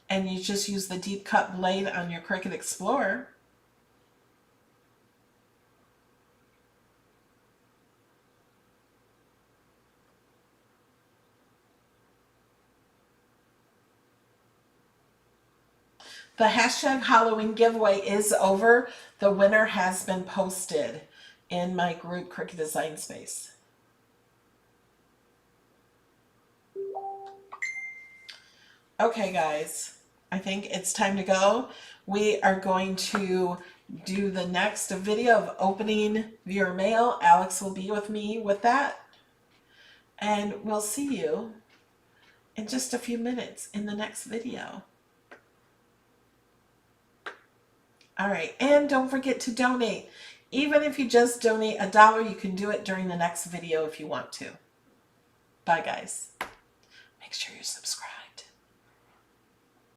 and you just use the deep cut blade on your Cricut Explorer. The hashtag Halloween giveaway is over. The winner has been posted in my group Cricut Design Space. Okay, guys, I think it's time to go. We are going to do the next video of opening viewer mail. Alex will be with me with that. And we'll see you in just a few minutes in the next video. All right, and don't forget to donate. Even if you just donate $1, you can do it during the next video if you want to. Bye, guys.